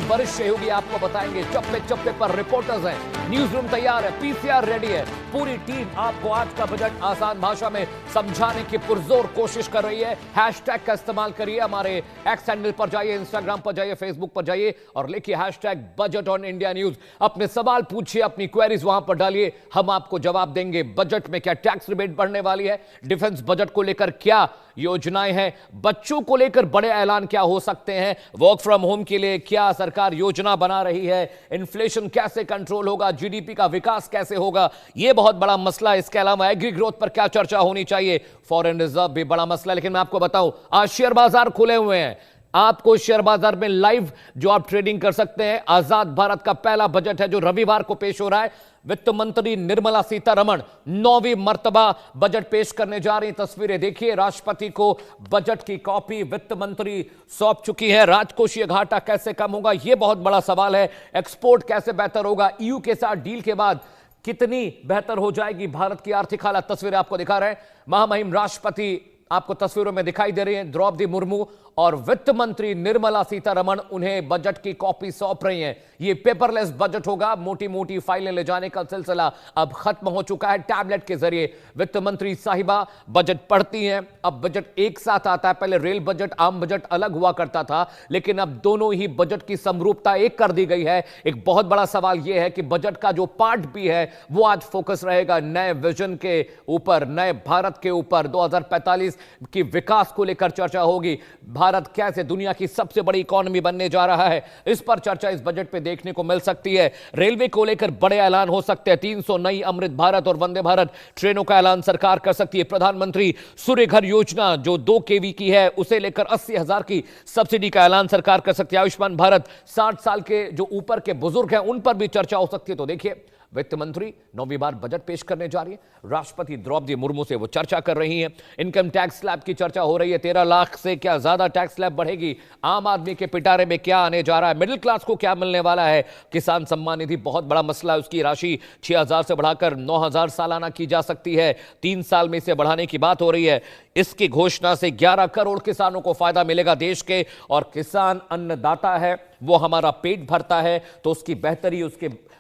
वरिष्ठ सहयोगी आपको बताएंगे। चप्पे चप्पे पर रिपोर्टर्स हैं, न्यूज रूम तैयार है, पीसीआर रेडी है, पूरी टीम आपको आज का बजट आसान भाषा में समझाने की पुरजोर कोशिश कर रही है। हैशटैग का इस्तेमाल करिए, हमारे एक्स हैंडल पर जाइए, इंस्टाग्राम पर जाइए, फेसबुक पर जाइए और लिखिए hashtag budget on India news. अपने सवाल पूछिए, अपनी क्वेरीज वहां पर डालिए, हम आपको जवाब देंगे। बजट में क्या टैक्स रिबेट बढ़ने वाली है, डिफेंस बजट को लेकर क्या योजनाएं हैं, बच्चों को लेकर बड़े ऐलान क्या हो सकते हैं, वर्क फ्रॉम होम के लिए क्या सरकार योजना बना रही है, इन्फ्लेशन कैसे कंट्रोल होगा, जीडीपी का विकास कैसे होगा, यह बहुत बड़ा मसला है। इसके अलावा एग्री ग्रोथ पर क्या चर्चा होनी चाहिए, फॉरेन रिजर्व भी बड़ा मसला है। लेकिन मैं आपको बताऊं, आज शेयर बाजार खुले हुए हैं, आपको शेयर बाजार में लाइव जो आप ट्रेडिंग कर सकते हैं। आजाद भारत का पहला बजट है जो रविवार को पेश हो रहा है। वित्त मंत्री निर्मला सीतारमण 9वीं मर्तबा बजट पेश करने जा रही। तस्वीरें देखिए, राष्ट्रपति को बजट की कॉपी वित्त मंत्री सौंप चुकी है। राजकोषीय घाटा कैसे कम होगा, यह बहुत बड़ा सवाल है। एक्सपोर्ट कैसे बेहतर होगा, ईयू के साथ डील के बाद कितनी बेहतर हो जाएगी भारत की आर्थिक हालत, तस्वीरें आपको दिखा रहे हैं। महामहिम राष्ट्रपति आपको तस्वीरों में दिखाई दे रही हैं, द्रौपदी मुर्मू, और वित्त मंत्री निर्मला सीतारमण उन्हें बजट की कॉपी सौंप रही हैं। ये पेपरलेस बजट होगा, मोटी मोटी फाइलें ले जाने का सिलसिला अब खत्म हो चुका है। टैबलेट के जरिए वित्त मंत्री साहिबा बजट पढ़ती हैं। अब बजट एक साथ आता है, पहले रेल बजट आम बजट अलग हुआ करता था, लेकिन अब दोनों ही बजट की समरूपता एक कर दी गई है। एक बहुत बड़ा सवाल यह है कि बजट का जो पार्ट भी है वो आज फोकस रहेगा नए विजन के ऊपर, नए भारत के ऊपर। 2045 की विकास को लेकर चर्चा होगी। भारत कैसे दुनिया की सबसे बड़ी इकोनॉमी बनने जा रहा है, इस पर चर्चा इस बजट पे देखने को मिल सकती है। रेलवे को लेकर बड़े ऐलान हो सकते हैं। 300 नई अमृत भारत और वंदे भारत ट्रेनों का ऐलान सरकार कर सकती है। प्रधानमंत्री सूर्य घर योजना जो 2 केवी की है, उसे लेकर 80,000 की सब्सिडी का ऐलान सरकार कर सकती है। आयुष्मान भारत, 60 साल के जो ऊपर के बुजुर्ग हैं उन पर भी चर्चा हो सकती है। तो देखिए, वित्त मंत्री 9वीं बार बजट पेश करने जा रही है। राष्ट्रपति द्रौपदी मुर्मू से वो चर्चा कर रही हैं। इनकम टैक्स स्लैब की चर्चा हो रही है। 13 लाख से क्या ज्यादा टैक्स स्लैब बढ़ेगी, आम आदमी के पिटारे में क्या आने जा रहा है, मिडिल क्लास को क्या मिलने वाला है। किसान सम्मान निधि बहुत बड़ा मसला है, उसकी राशि 6,000 से बढ़ाकर 9,000 सालाना की जा सकती है। 3 साल में इसे बढ़ाने की बात हो रही है। इसकी घोषणा से 11 करोड़ किसानों को फायदा मिलेगा देश के, और किसान अन्नदाता है, वो हमारा पेट भरता है, तो उसकी बेहतरी,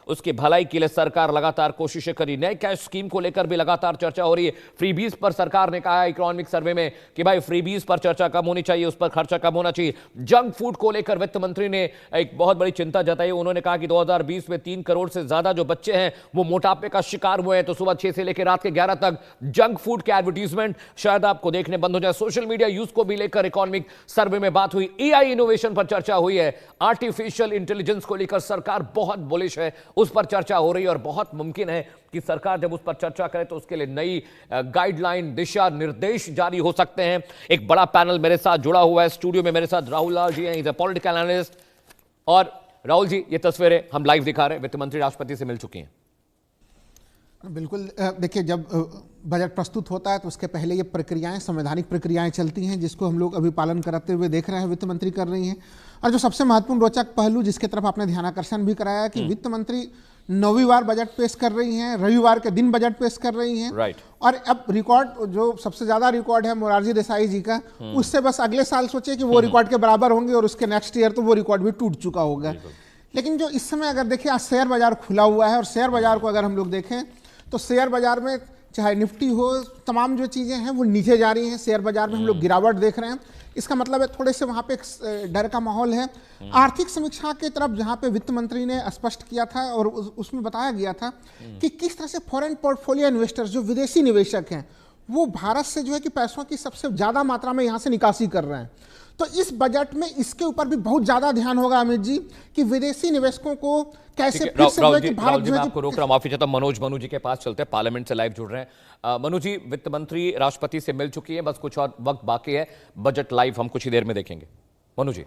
उसकी भलाई के लिए सरकार लगातार कोशिशें करी। नए कैश स्कीम को लेकर भी लगातार चर्चा हो रही है। फ्रीबीज पर सरकार ने कहा है इकोनॉमिक सर्वे में कि भाई फ्रीबीज पर चर्चा कम होनी चाहिए, उस पर खर्चा कम होना चाहिए। जंक फूड को लेकर वित्त मंत्री ने एक बहुत बड़ी चिंता जताई। उन्होंने कहा कि 2020 में 3 करोड़ से ज्यादा जो बच्चे हैं वो मोटापे का शिकार हुए हैं, तो सुबह 6 से लेकर रात के 11 तक जंक फूड के एडवर्टीजमेंट शायद आपको देखने बंद हो जाए। सोशल मीडिया यूज को भी लेकर इकोनॉमिक सर्वे में बात हुई। एआई इनोवेशन पर चर्चा हुई है। आर्टिफिशियल इंटेलिजेंस को लेकर सरकार बहुत बुलिश है, उस पर चर्चा हो रही है, और बहुत मुमकिन है कि सरकार जब उस पर चर्चा करे तो उसके लिए नई गाइडलाइन, दिशा निर्देश जारी हो सकते हैं। एक बड़ा पैनल मेरे साथ जुड़ा हुआ है। स्टूडियो में मेरे साथ राहुल लाल जी हैं, इज अ पॉलिटिकल एनालिस्ट। और राहुल जी, ये तस्वीरें हम लाइव दिखा रहे हैं, वित्त मंत्री राष्ट्रपति से मिल चुकी हैं। बिल्कुल, देखिए, जब बजट प्रस्तुत होता है तो उसके पहले ये प्रक्रियाएं, संवैधानिक प्रक्रियाएं चलती हैं, जिसको हम लोग अभी पालन करते हुए देख रहे हैं, वित्त मंत्री कर रही हैं। और जो सबसे महत्वपूर्ण रोचक पहलू जिसकी तरफ आपने ध्यानाकर्षण भी कराया कि वित्त मंत्री 9वीं बार बजट पेश कर रही हैं, रविवार के दिन बजट पेश कर रही हैं। राइट। और अब रिकॉर्ड, जो सबसे ज्यादा रिकॉर्ड है मोरारजी देसाई जी का, उससे बस अगले साल सोचे कि वो रिकॉर्ड के बराबर होंगे, और उसके नेक्स्ट ईयर तो वो रिकॉर्ड भी टूट चुका होगा। लेकिन जो इस समय अगर देखिए, आज शेयर बाजार खुला हुआ है, और शेयर बाजार को अगर हम लोग देखें तो शेयर बाजार में चाहे निफ्टी हो, तमाम जो चीज़ें हैं वो नीचे जा रही हैं। शेयर बाजार में हम लोग गिरावट देख रहे हैं। इसका मतलब है थोड़े से वहाँ पे एक डर का माहौल है। आर्थिक समीक्षा की तरफ जहाँ पे वित्त मंत्री ने स्पष्ट किया था, और उसमें बताया गया था कि किस तरह से फॉरेन पोर्टफोलियो इन्वेस्टर्स, जो विदेशी निवेशक हैं, वो भारत से जो है कि पैसों की सबसे ज़्यादा मात्रा में यहाँ से निकासी कर रहे हैं। तो इस बजट में इसके ऊपर भी बहुत ज्यादा ध्यान होगा अमित जी, कि विदेशी निवेशकों को कैसे फिर से भारत जो है। आपको रोक रहा हूं, माफी चाहता हूं। मनोज मनु जी के पास चलते हैं, पार्लियामेंट से लाइव जुड़ रहे हैं। मनु जी, वित्त मंत्री राष्ट्रपति से मिल चुकी है, बस कुछ और वक्त बाकी है, बजट लाइव हम कुछ ही देर में देखेंगे। मनु जी।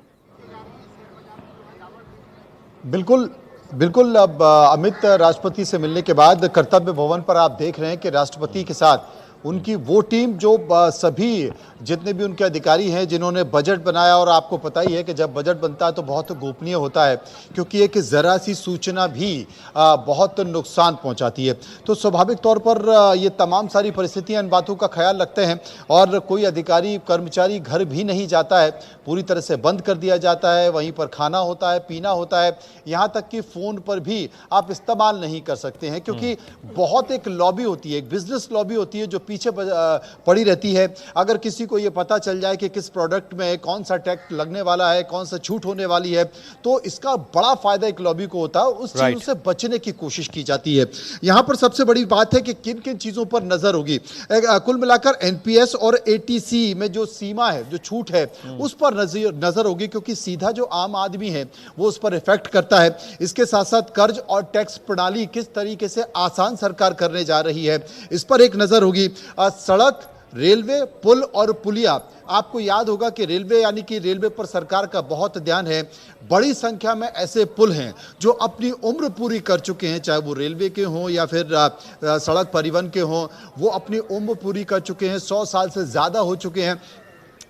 बिल्कुल बिल्कुल। अब अमित, राष्ट्रपति से मिलने के बाद कर्तव्य भवन पर आप देख रहे हैं कि राष्ट्रपति के साथ उनकी वो टीम जो सभी जितने भी उनके अधिकारी हैं जिन्होंने बजट बनाया, और आपको पता ही है कि जब बजट बनता है तो बहुत गोपनीय होता है, क्योंकि एक ज़रा सी सूचना भी बहुत नुकसान पहुंचाती है। तो स्वाभाविक तौर पर ये तमाम सारी परिस्थितियां इन बातों का ख्याल रखते हैं, और कोई अधिकारी कर्मचारी घर भी नहीं जाता है, पूरी तरह से बंद कर दिया जाता है। वहीं पर खाना होता है, पीना होता है, यहाँ तक कि फ़ोन पर भी आप इस्तेमाल नहीं कर सकते हैं, क्योंकि बहुत एक लॉबी होती है, एक बिजनेस लॉबी होती है जो पीछे पड़ी रहती है। अगर किसी को ये पता चल जाए कि किस प्रोडक्ट में कौन सा टैक्स लगने वाला है, कौन सा छूट होने वाली है, तो इसका बड़ा फायदा एक लॉबी को होता है, उस चीजों से बचने की कोशिश की जाती है। यहां पर सबसे बड़ी बात है कि किन किन चीजों पर नजर होगी। कुल मिलाकर एनपीएस और एटीसी में जो सीमा है, जो छूट है, उस पर नजर होगी, क्योंकि सीधा जो आम आदमी है वो उस पर इफेक्ट करता है। इसके साथ साथ कर्ज और टैक्स प्रणाली किस तरीके से आसान सरकार करने जा रही है, इस पर एक नजर होगी। सड़क, रेलवे, पुल और पुलिया, आपको याद होगा कि रेलवे यानी कि रेलवे पर सरकार का बहुत ध्यान है। बड़ी संख्या में ऐसे पुल हैं जो अपनी उम्र पूरी कर चुके हैं, चाहे वो रेलवे के हों या फिर सड़क परिवहन के हों, वो अपनी उम्र पूरी कर चुके हैं, 100 साल से ज़्यादा हो चुके हैं।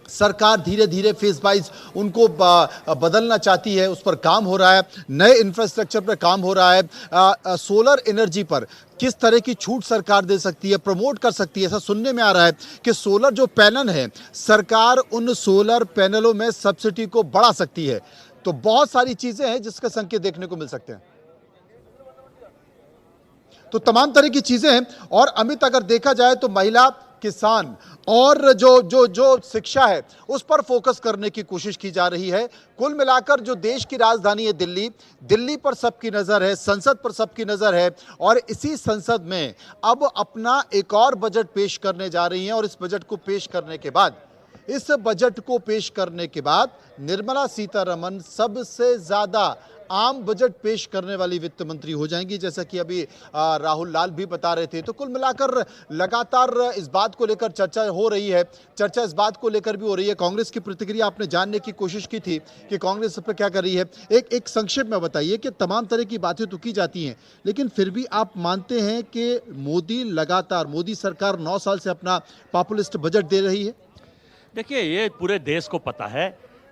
सरकार धीरे धीरे फेज वाइज उनको बदलना चाहती है, उस पर काम हो रहा है, नए इंफ्रास्ट्रक्चर पर काम हो रहा है। सोलर एनर्जी पर किस तरह की छूट सरकार दे सकती है, प्रमोट कर सकती है, ऐसा सुनने में आ रहा है कि सोलर जो पैनल है, सरकार उन सोलर पैनलों में सब्सिडी को बढ़ा सकती है। तो बहुत सारी चीजें हैं जिसके संकेत देखने को मिल सकते हैं। तो तमाम तरह की चीजें हैं। और अमित, अगर देखा जाए तो महिला, किसान और जो शिक्षा है उस पर फोकस करने की कोशिश की जा रही है। कुल मिलाकर जो देश की राजधानी है दिल्ली पर सबकी नजर है, संसद पर सबकी नजर है, और इसी संसद में अब अपना एक और बजट पेश करने जा रही हैं। और इस बजट को पेश करने के बाद निर्मला सीतारमण सबसे ज्यादा आम बजट पेश करने वाली वित्त मंत्री हो जाएंगी, जैसा कि अभी राहुल लाल भी बता रहे थे। तो कुल मिलाकर लगातार इस बात को लेकर चर्चा हो रही है, चर्चा इस बात को लेकर भी हो रही है। कांग्रेस की प्रतिक्रिया आपने जानने की कोशिश की थी कि कांग्रेस इस पर क्या कर रही है। एक संक्षेप में बताइए कि तमाम तरह की बातें तो की जाती हैं, लेकिन फिर भी आप मानते हैं कि मोदी सरकार 9 साल से अपना पॉपुलिस्ट बजट दे रही है? देखिए, ये पूरे देश को पता है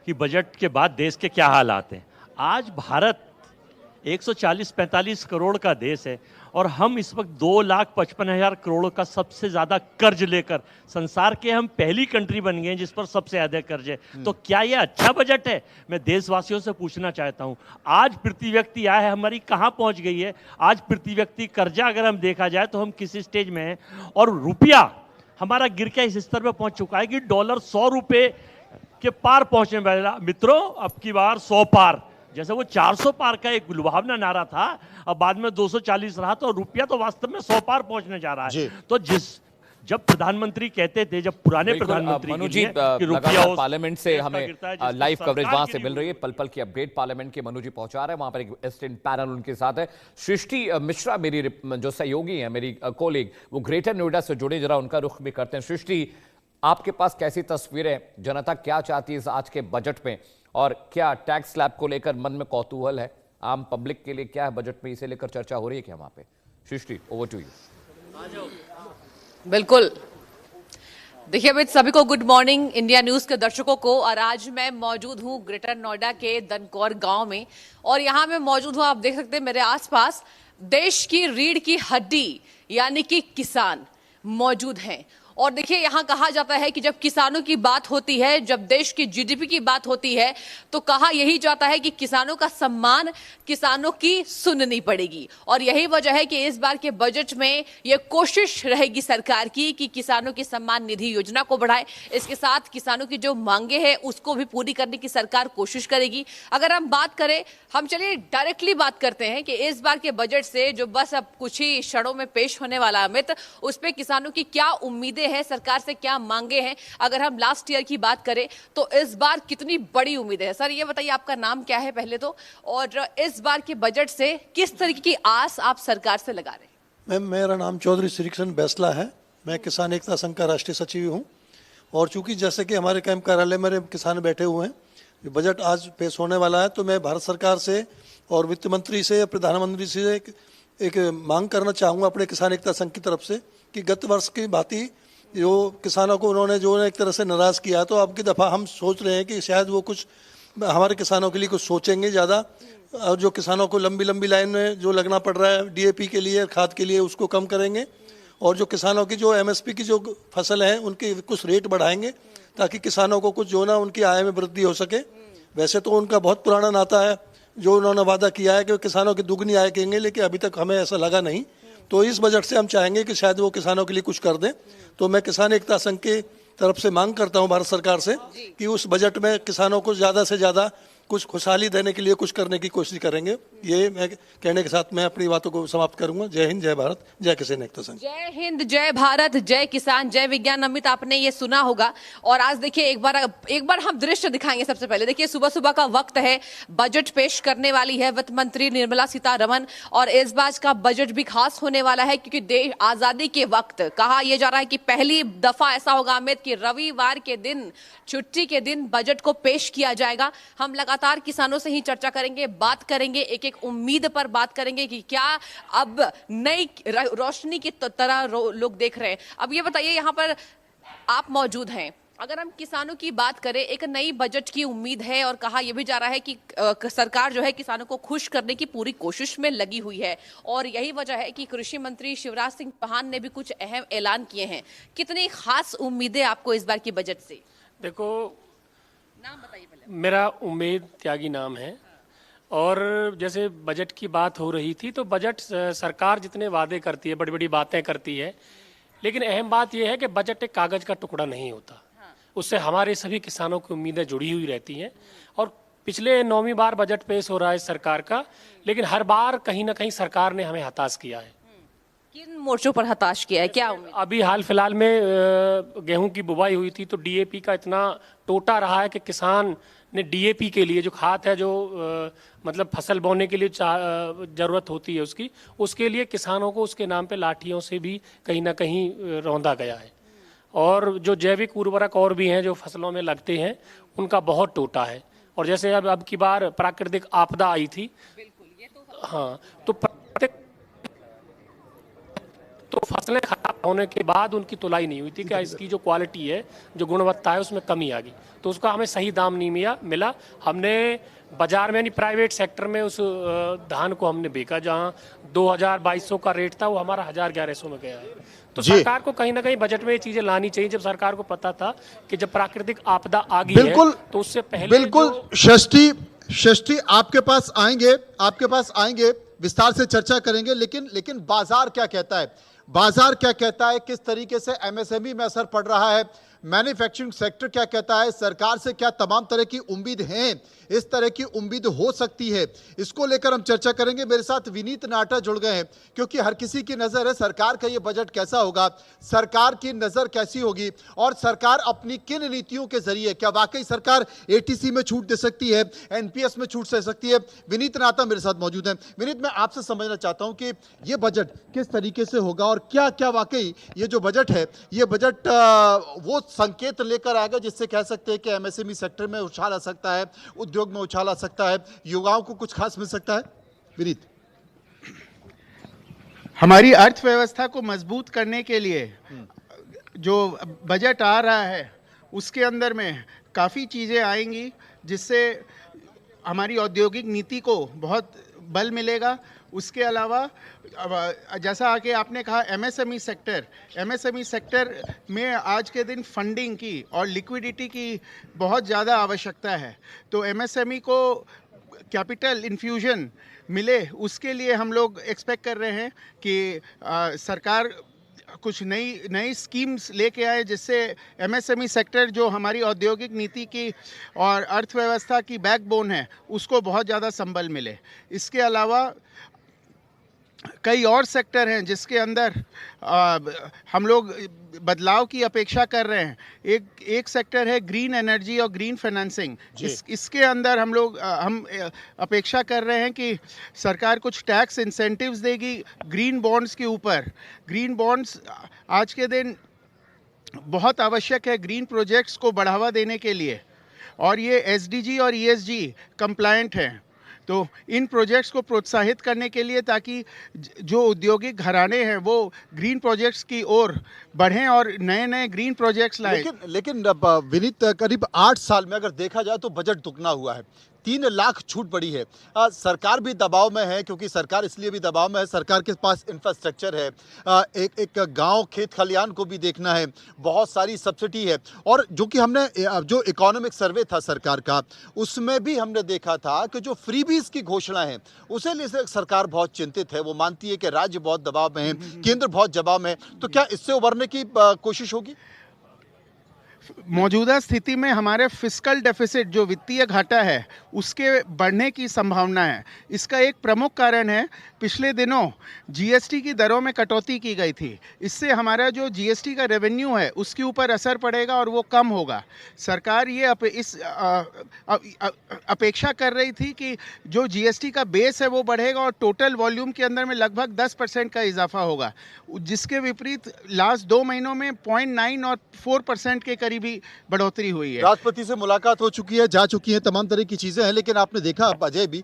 कि बजट के बाद देश के क्या हालात हैं। आज भारत 140-45 करोड़ का देश है, और हम इस वक्त 2,55,000 करोड़ का सबसे ज्यादा कर्ज लेकर संसार के हम पहली कंट्री बन गए हैं जिस पर सबसे ज्यादा कर्ज है। तो क्या यह अच्छा बजट है? मैं देशवासियों से पूछना चाहता हूं, आज प्रति व्यक्ति आय हमारी कहां पहुंच गई है? आज प्रति व्यक्ति कर्जा अगर हम देखा जाए तो हम किस स्टेज में हैं, और रुपया हमारा गिर के इस स्तर पर पहुंच चुका है कि डॉलर 100 रुपए के पार पहुंचने वाला। मित्रों, अब की बार 100 पार, जैसे वो 400 पार का एक लुभावना नारा था, अब बाद में 240 रहा, तो रुपया तो वास्तव में 100 पार पहुंचने जा रहा है। तो जब प्रधानमंत्री कहते थे, जब पुराने प्रधानमंत्री पार्लियामेंट से हमें लाइव कवरेज वहां से मिल रही है, पल पल की अपडेट पार्लियामेंट के मनु जी पहुंचा रहे हैं। वहां पर एक असिस्टेंट पैनल उनके साथ है। सृष्टि मिश्रा मेरी जो सहयोगी है, मेरी कोलीग, वो ग्रेटर नोएडा से जुड़े, जरा उनका रुख भी करते हैं। सृष्टि, आपके पास कैसी तस्वीरें, जनता क्या चाहती है आज के बजट में, और क्या टैक्स स्लैब को लेकर मन में कौतूहल है? आम पब्लिक के लिए क्या है बजट में, इसे लेकर चर्चा हो रही है क्या वहां पे? सृष्टि, ओवर टू यू। बिल्कुल, देखिए अमित, सभी को गुड मॉर्निंग, इंडिया न्यूज के दर्शकों को। और आज मैं मौजूद हूं ग्रेटर नोएडा के दनकौर गांव में, और यहां मैं मौजूद हूं, आप देख सकते हैं मेरे आसपास देश की रीढ़ की हड्डी यानी कि किसान मौजूद हैं। और देखिए, यहां कहा जाता है कि जब किसानों की बात होती है, जब देश की जीडीपी की बात होती है, तो कहा यही जाता है कि किसानों का सम्मान किसानों की सुननी पड़ेगी। और यही वजह है कि इस बार के बजट में यह कोशिश रहेगी सरकार की कि किसानों की सम्मान निधि योजना को बढ़ाए। इसके साथ किसानों की जो मांगे हैं उसको भी पूरी करने की सरकार कोशिश करेगी। अगर हम बात करें, हम चलिए डायरेक्टली बात करते हैं कि इस बार के बजट से जो बस अब कुछ ही क्षणों में पेश होने वाला अमित, उस पर किसानों की क्या उम्मीदें है, सरकार से क्या मांगे हैं। अगर हम लास्ट ईयर की बात करें तो इस बार कितनी बड़ी उम्मीदें हैं? सर, ये बताइए, आपका नाम क्या है पहले तो, और इस बार के बजट से किस तरीके की आस आप सरकार से लगा रहे हैं? मैम, मेरा नाम चौधरी श्रीकृष्ण बैसला है। मैं किसान एकता संघ का राष्ट्रीय सचिव हूँ। और चूंकि जैसे कि हमारे कैंप कार्यालय में किसान बैठे हुए हैं, बजट आज पेश होने वाला है, तो मैं भारत सरकार से और वित्त मंत्री से, प्रधानमंत्री से एक मांग करना चाहूँगा अपने किसान एकता संघ की तरफ से कि गत वर्ष की भांति जो किसानों को उन्होंने जो एक तरह से नाराज़ किया, तो अब की दफ़ा हम सोच रहे हैं कि शायद वो कुछ हमारे किसानों के लिए कुछ सोचेंगे ज़्यादा, और जो किसानों को लंबी लंबी लाइन में जो लगना पड़ रहा है डीएपी के लिए, खाद के लिए, उसको कम करेंगे, और जो किसानों की जो एमएसपी की जो फसल हैं उनके कुछ रेट बढ़ाएंगे ताकि किसानों को कुछ जो ना उनकी आय में वृद्धि हो सके। वैसे तो उनका बहुत पुराना नाता है, जो उन्होंने वादा किया है कि किसानों की दुगनी आय करेंगे, लेकिन अभी तक हमें ऐसा लगा नहीं। तो इस बजट से हम चाहेंगे कि शायद वो किसानों के लिए कुछ कर दें। तो मैं किसान एकता संघ के तरफ से मांग करता हूं भारत सरकार से कि उस बजट में किसानों को ज़्यादा से ज़्यादा कुछ खुशहाली देने के लिए कुछ करने की कोशिश करेंगे। ये मैं कहने के साथ मैं अपनी बातों को समाप्त करूंगा। जय हिंद, जय भारत, जय किसान एकता संघ। जय हिंद, जय भारत, जय किसान, जय विज्ञान। अमित, आपने ये सुना होगा। और आज देखिए एक बार हम दृश्य दिखाएंगे। सबसे पहले देखिए, सुबह सुबह का वक्त है, बजट पेश करने वाली है वित्त मंत्री निर्मला सीतारमण, और इस बार का बजट भी खास होने वाला है क्योंकि देश आजादी के वक्त कहा यह जा रहा है कि पहली दफा ऐसा होगा अमित कि रविवार के दिन, छुट्टी के दिन बजट को पेश किया जाएगा। हम लगातार किसानों से ही चर्चा करेंगे, बात करेंगे, एक एक उम्मीद पर बात करेंगे कि क्या अब नई रोशनी की तरह लोग देख रहे हैं। अब ये बताइए, यहाँ पर आप मौजूद हैं, अगर हम किसानों की बात करें, एक नई बजट की उम्मीद है और कहा यह भी जा रहा है कि सरकार जो है किसानों को खुश करने की पूरी कोशिश में लगी हुई है, और यही वजह है कि कृषि मंत्री शिवराज सिंह चौहान ने भी कुछ अहम ऐलान किए हैं। कितनी खास उम्मीदें आपको इस बार की बजट से? देखो, नाम बताइए पहले। मेरा उम्मीद त्यागी नाम है, और जैसे बजट की बात हो रही थी, तो बजट सरकार जितने वादे करती है, बड़ी बड़ी बातें करती है, लेकिन अहम बात यह है कि बजट एक कागज का टुकड़ा नहीं होता। उससे हमारे सभी किसानों की उम्मीदें जुड़ी हुई रहती हैं, और पिछले 9वीं बार बजट पेश हो रहा है सरकार का, लेकिन हर बार कहीं ना कहीं सरकार ने हमें हताश किया है। किन मोर्चों पर हताश किया है, क्या उम्मीद? अभी हाल फिलहाल में गेहूं की बुवाई हुई थी, तो डीएपी का इतना टोटा रहा है कि किसान ने डीएपी के लिए, जो खाद है, जो मतलब फसल बोने के लिए जरूरत होती है उसके लिए किसानों को उसके नाम पे लाठियों से भी कहीं ना कहीं रौंदा गया है। और जो जैविक उर्वरक और भी हैं जो फसलों में लगते हैं, उनका बहुत टोटा है। और जैसे अब की बार प्राकृतिक आपदा आई थी, हाँ, तो फसलें खराब होने के बाद उनकी तुलाई नहीं हुई थी कि इसकी जो क्वालिटी है, जो गुणवत्ता है, उसमें कमी आ गई, तो उसका हमें सही दाम नहीं मिला। हमने बाजार में, यानी प्राइवेट सेक्टर में, उस धान को हमने बेचा जहां 2200 का रेट था, वो हमारा 1100 में गया है। तो सरकार को कहीं ना कहीं बजट में ये चीजें लानी चाहिए। जब सरकार को पता था कि जब प्राकृतिक आपदा आ गई है, तो उससे पहले बिल्कुल षष्ठी आपके पास आएंगे, विस्तार से चर्चा करेंगे, लेकिन बाजार क्या कहता है, किस तरीके से एमएसएमई में असर पड़ रहा है, मैन्युफैक्चरिंग सेक्टर क्या कहता है, सरकार से क्या तमाम तरह की उम्मीद हैं, इस तरह की उम्मीद हो सकती है, इसको लेकर हम चर्चा करेंगे। मेरे साथ विनीत नाटा जुड़ गए हैं, क्योंकि हर किसी की नजर है सरकार का ये बजट कैसा होगा, सरकार की नजर कैसी होगी, और सरकार अपनी किन नीतियों के जरिए, क्या वाकई सरकार एटीसी में छूट दे सकती है, एनपीएस में छूट दे सकती है। विनीत नाटा मेरे साथ मौजूद हैं। विनीत, मैं आपसे समझना चाहता हूं कि ये बजट किस तरीके से होगा, और क्या क्या वाकई ये जो बजट है, ये बजट वो संकेत लेकर आएगा जिससे कह सकते हैं कि एमएसएमई सेक्टर में उछाल आ सकता है, उद्योग में उछाल आ सकता है, युवाओं को कुछ खास मिल सकता है? विनीत, हमारी अर्थव्यवस्था को मजबूत करने के लिए जो बजट आ रहा है, उसके अंदर में काफ़ी चीज़ें आएंगी जिससे हमारी औद्योगिक नीति को बहुत बल मिलेगा। उसके अलावा जैसा आगे आपने कहा, एमएसएमई सेक्टर में आज के दिन फंडिंग की और लिक्विडिटी की बहुत ज़्यादा आवश्यकता है। तो एमएसएमई को कैपिटल इन्फ्यूजन मिले, उसके लिए हम लोग एक्सपेक्ट कर रहे हैं कि सरकार कुछ नई स्कीम्स लेके आए जिससे एमएसएमई सेक्टर, जो हमारी औद्योगिक नीति की और अर्थव्यवस्था की बैकबोन है, उसको बहुत ज़्यादा संबल मिले। इसके अलावा कई और सेक्टर हैं जिसके अंदर हम लोग बदलाव की अपेक्षा कर रहे हैं। एक सेक्टर है ग्रीन एनर्जी और ग्रीन फाइनेंसिंग। इसके अंदर हम अपेक्षा कर रहे हैं कि सरकार कुछ टैक्स इंसेंटिव्स देगी ग्रीन बॉन्ड्स के ऊपर। ग्रीन बॉन्ड्स आज के दिन बहुत आवश्यक है ग्रीन प्रोजेक्ट्स को बढ़ावा देने के लिए, और ये एसडीजी और ईएसजी कंप्लायंट हैं। तो इन प्रोजेक्ट्स को प्रोत्साहित करने के लिए, ताकि जो औद्योगिक घराने हैं वो ग्रीन प्रोजेक्ट्स की ओर बढ़ें और नए नए ग्रीन प्रोजेक्ट्स लाएं। लेकिन विनीत, करीब 8 साल में अगर देखा जाए तो बजट दुगना हुआ है, 3 लाख छूट पड़ी है। सरकार भी दबाव में है, क्योंकि सरकार इसलिए भी दबाव में है, सरकार के पास इंफ्रास्ट्रक्चर है, एक गांव खेत खलियान को भी देखना है, बहुत सारी सब्सिडी है। और जो कि हमने जो इकोनॉमिक सर्वे था सरकार का, उसमें भी हमने देखा था कि जो फ्रीबीज की घोषणा है उसे लेकर सरकार बहुत चिंतित है। वो मानती है कि राज्य बहुत दबाव में है, केंद्र बहुत दबाव में है। तो क्या इससे उबरने की कोशिश होगी? मौजूदा स्थिति में हमारे फिस्कल डेफिसिट, जो वित्तीय घाटा है, उसके बढ़ने की संभावना है। इसका एक प्रमुख कारण है, पिछले दिनों जीएसटी की दरों में कटौती की गई थी। इससे हमारा जो जीएसटी का रेवेन्यू है उसके ऊपर असर पड़ेगा और वो कम होगा। सरकार ये अपेक्षा कर रही थी कि जो जीएसटी का बेस है वो बढ़ेगा और टोटल वॉल्यूम के अंदर में लगभग 10% का इजाफा होगा, जिसके विपरीत लास्ट 2 महीनों में 0.9 और 4% के करीब भी बढ़ोतरी हुई है। राष्ट्रपति से मुलाकात हो चुकी है, जा चुकी है, तमाम तरह की चीजें हैं, लेकिन आपने देखा अब अजय भी,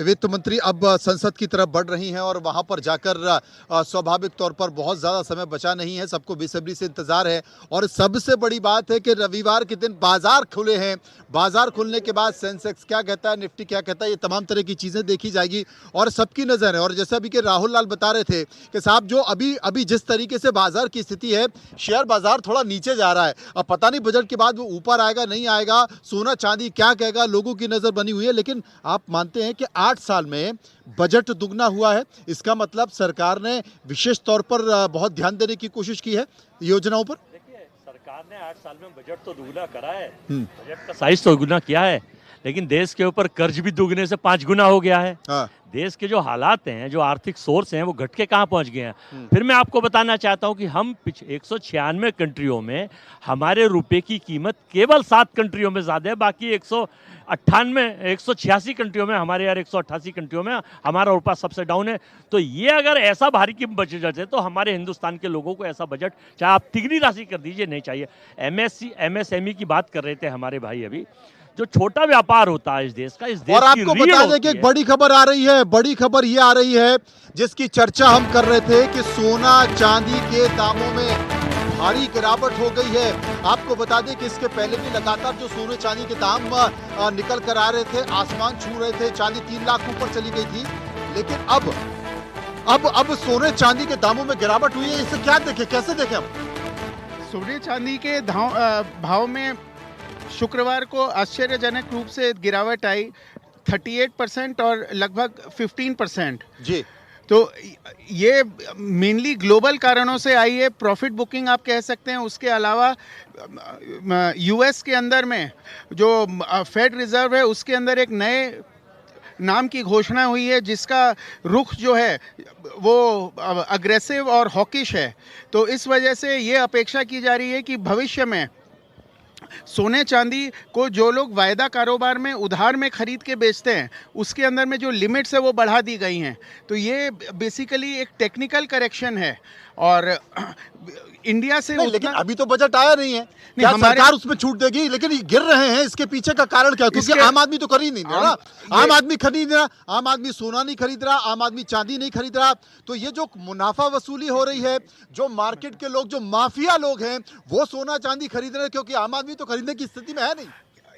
वित्त मंत्री अब संसद की तरफ बढ़ रही हैं और वहां पर जाकर स्वाभाविक तौर पर बहुत ज्यादा समय बचा नहीं है, सबको बेसब्री से इंतजार है। और सबसे बड़ी बात है कि रविवार के दिन बाजार खुले हैं, बाजार खुलने के बाद सेंसेक्स क्या कहता है, निफ्टी क्या कहता है, ये तमाम तरह की चीजें देखी जाएगी और सबकी नजर है। और जैसा अभी कि राहुल लाल बता रहे थे कि साहब जो अभी जिस तरीके से बाजार की स्थिति है, शेयर बाजार थोड़ा नीचे जा रहा है। अब पता नहीं बजट के बाद वो ऊपर आएगा नहीं आएगा, सोना चांदी क्या कहेगा, लोगों की नजर बनी हुई है। लेकिन आप मानते हैं कि 8 साल में बजट दुगना हुआ है, इसका मतलब सरकार ने विशेष तौर पर बहुत ध्यान देने की कोशिश की है योजनाओं पर। देखिए, सरकार ने 8 साल में बजट तो दुगना करा है, बजट का साइज तो दुगना किया है, लेकिन देश के ऊपर कर्ज भी दुगने से 5 गुना हो गया है। हाँ। देश के जो हालात हैं, जो आर्थिक सोर्स हैं, वो घट के कहाँ पहुंच गए हैं। फिर मैं आपको बताना चाहता हूं कि हम 196 कंट्रियों में हमारे रुपए की कीमत केवल 7 कंट्रियों में ज्यादा है, बाकी 186 कंट्रियों में, हमारे यार 188 कंट्रियों में हमारा रुपया सबसे डाउन है। तो ये अगर ऐसा भारी की बजट है तो हमारे हिंदुस्तान के लोगों को ऐसा बजट, चाहे आप तिगनी राशि कर दीजिए, नहीं चाहिए। MSME की बात कर रहे थे हमारे भाई अभी, जो छोटा व्यापार होता है इस देश का, इस देश और आपको बता दें कि एक बड़ी खबर आ रही है, बड़ी खबर ये आ रही है जिसकी चर्चा हम कर रहे थे कि सोना चांदी के दामों में भारी गिरावट हो गई है। आपको बता दें कि इसके पहले भी लगातार जो सोने चांदी के दाम निकल कर आ रहे थे, आसमान छू रहे थे, चांदी 3 लाख ऊपर चली गई थी, लेकिन अब सोने चांदी के दामों में गिरावट हुई है। इसे क्या देखें, कैसे देखें हम? सोने चांदी के भाव में शुक्रवार को आश्चर्यजनक रूप से गिरावट आई, 38% और लगभग 15%। जी, तो ये मेनली ग्लोबल कारणों से आई है, प्रॉफिट बुकिंग आप कह सकते हैं। उसके अलावा यूएस के अंदर में जो फेड रिजर्व है उसके अंदर एक नए नाम की घोषणा हुई है जिसका रुख जो है वो अग्रेसिव और हॉकिश है। तो इस वजह से ये अपेक्षा की जा रही है कि भविष्य में सोने चांदी को जो लोग वायदा कारोबार में उधार में खरीद के बेचते हैं उसके अंदर में जो लिमिट्स है वो बढ़ा दी गई हैं। तो ये बेसिकली एक टेक्निकल करेक्शन है और इंडिया से लेकिन अभी तो बजट आया नहीं है, क्या सरकार उसमें छूट देगी? लेकिन ये गिर रहे हैं, इसके पीछे का कारण क्या? क्योंकि आम आदमी तो खरीद नहीं रहा, आम आदमी खरीद रहा, आम आदमी सोना नहीं खरीद रहा, आम आदमी चांदी नहीं खरीद रहा। तो ये जो मुनाफा वसूली हो रही है, जो मार्केट के लोग, जो माफिया लोग हैं, वो सोना चांदी खरीद रहे हैं, क्योंकि आम आदमी तो खरीदने की स्थिति में है नहीं।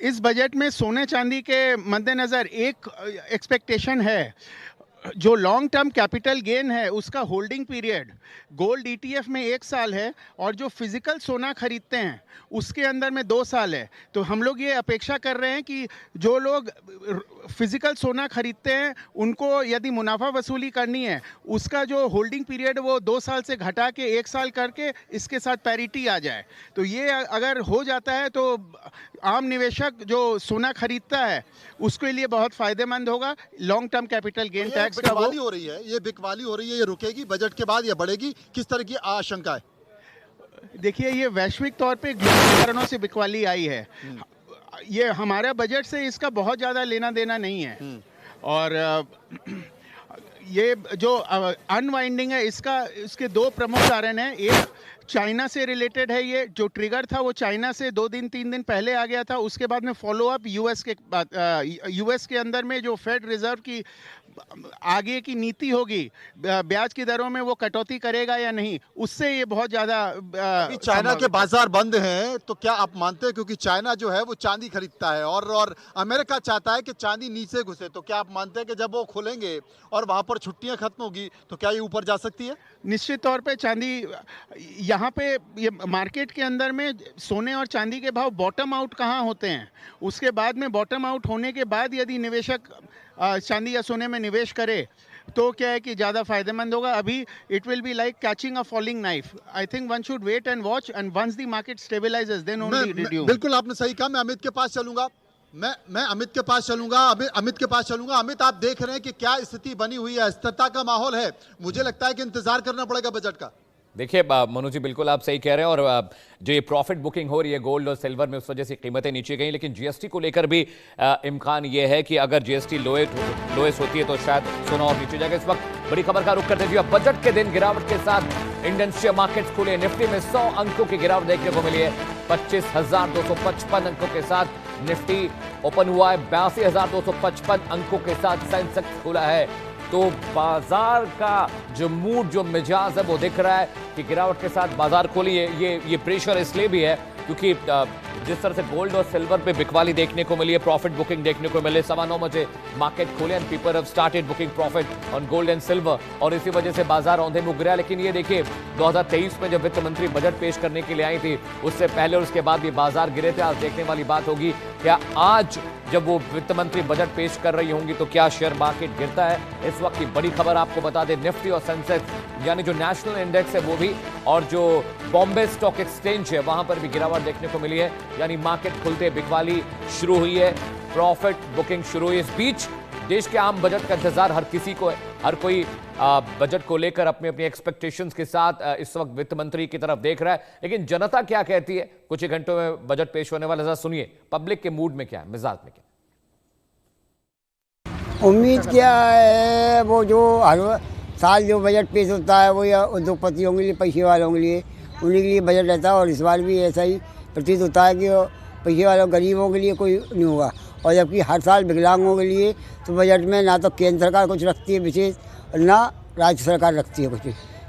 इस बजट में सोने चांदी के मद्देनजर एक एक्सपेक्टेशन है, जो लॉन्ग टर्म कैपिटल गेन है उसका होल्डिंग पीरियड गोल्ड ETF में 1 साल है और जो फिजिकल सोना खरीदते हैं उसके अंदर में 2 साल है। तो हम लोग ये अपेक्षा कर रहे हैं कि जो लोग फिजिकल सोना खरीदते हैं उनको यदि मुनाफा वसूली करनी है, उसका जो होल्डिंग पीरियड वो 2 साल से घटा के 1 साल करके इसके साथ पैरिटी आ जाए। तो ये अगर हो जाता है तो आम निवेशक जो सोना खरीदता है उसके लिए बहुत फायदेमंद होगा। Long term capital gain tax बिकवाली हो रही है, ये बिकवाली हो रही है, ये रुकेगी बजट के बाद या बढ़ेगी? किस तरह की आशंका है? देखिए, ये वैश्विक तौर पे ग्लोबल कारणों से बिकवाली आई है। ये हमारा बजट से इसका बहुत ज़्यादा लेना देना नहीं है। और ये जो अनवाइंडिंग है इसके दो प्रमुख कारण हैं। एक चाइना से रिलेटेड है, ये जो ट्रिगर था वो चाइना से 2-3 दिन पहले आ गया था। उसके बाद में फॉलो अप यूएस के अंदर में जो फेड रिजर्व की आगे की नीति होगी, ब्याज की दरों में वो कटौती करेगा या नहीं, उससे ये बहुत ज्यादा चाइना के बाजार बंद हैं, तो क्या आप मानते हैं, क्योंकि चाइना जो है वो चांदी खरीदता है और अमेरिका चाहता है कि चांदी नीचे घुसे, तो क्या आप मानते हैं कि जब वो खुलेंगे और वहां पर छुट्टियां खत्म होगी तो क्या ये ऊपर जा सकती है? निश्चित तौर पे चांदी यहाँ पे ये मार्केट के अंदर में सोने और चांदी के भाव बॉटम आउट कहाँ होते हैं, उसके बाद में बॉटम आउट होने के बाद यदि निवेशक चांदी या सोने में निवेश करे तो क्या है कि ज़्यादा फायदेमंद होगा। अभी it will be like catching a falling knife. I think one should wait and watch and once the market stabilises then only reduce. बिल्कुल आपने सही कहा। मैं अमित के पास चलूंगा, मैं अमित के पास चलूंगा, अमित के पास चलूंगा। अमित, आप देख रहे हैं कि क्या स्थिति बनी हुई है, स्थिरता का माहौल है। मुझे लगता है कि इंतजार करना पड़ेगा बजट का। देखिए मनु जी, बिल्कुल आप सही कह रहे हैं। और जो ये प्रॉफिट बुकिंग हो रही है गोल्ड और सिल्वर में, उस वजह से कीमतें नीचे गई। लेकिन जीएसटी को लेकर भी इम्कान ये है कि अगर जीएसटी लोएस्ट होती है तो शायद सोना और नीचे जाएगा। इस वक्त बड़ी खबर का रुख करते हुए बजट के दिन गिरावट के साथ इंडियन शेयर मार्केट खुले। निफ्टी में 100 अंकों की गिरावट देखने को मिली है। 25,255 अंकों के साथ निफ्टी ओपन हुआ है। 82,255 अंकों के साथ सेंसेक्स खुला है। तो बाजार का जो मूड, जो मिजाज है, वो दिख रहा है कि गिरावट के साथ बाजार खोली है। ये प्रेशर इसलिए भी है क्योंकि जिस तरह से गोल्ड और सिल्वर पे बिकवाली देखने को मिली है, प्रॉफिट बुकिंग देखने को मिले। 9:15 बजे मार्केट खोले and people have started booking profit on gold and silver, और इसी वजह से बाजार औंधे मुँह गिरा। लेकिन ये देखिए 2023 में जब वित्त मंत्री बजट पेश करने के लिए आई थी, उससे पहले और उसके बाद भी बाजार गिरे थे। आज देखने वाली बात होगी क्या आज जब वो वित्त मंत्री बजट पेश कर रही होंगी तो क्या शेयर मार्केट गिरता है। इस वक्त की बड़ी खबर आपको बता दें, निफ्टी और सेंसेक्स यानी जो नेशनल इंडेक्स है वो भी, और जो बॉम्बे स्टॉक एक्सचेंज है वहां पर भी गिरावट देखने को मिली है। यानी मार्केट खुलते बिकवाली शुरू हुई है, प्रॉफिट बुकिंग शुरू हुई। इस बीच देश के आम बजट का इंतजार हर किसी को है। हर कोई बजट को लेकर अपनी अपनी एक्सपेक्टेशंस के साथ इस वक्त वित्त मंत्री की तरफ देख रहा है। लेकिन जनता क्या कहती है, कुछ ही घंटों में बजट पेश होने वाला, जरा सुनिए पब्लिक के मूड में क्या है, मिजाज में क्या। उम्मीद क्या है, वो जो हर साल जो बजट पेश होता है वो या उद्योगपतियों के लिए, पैसे वालों के लिए, उन्हीं के लिए बजट रहता है। और इस बार भी ऐसा ही प्रतीत होता है कि पैसे वालों गरीबों के लिए कोई नहीं होगा। और जबकि हर साल विकलांगों के लिए तो बजट में ना तो केंद्र सरकार कुछ रखती है विशेष, ना राज्य सरकार रखती है कुछ।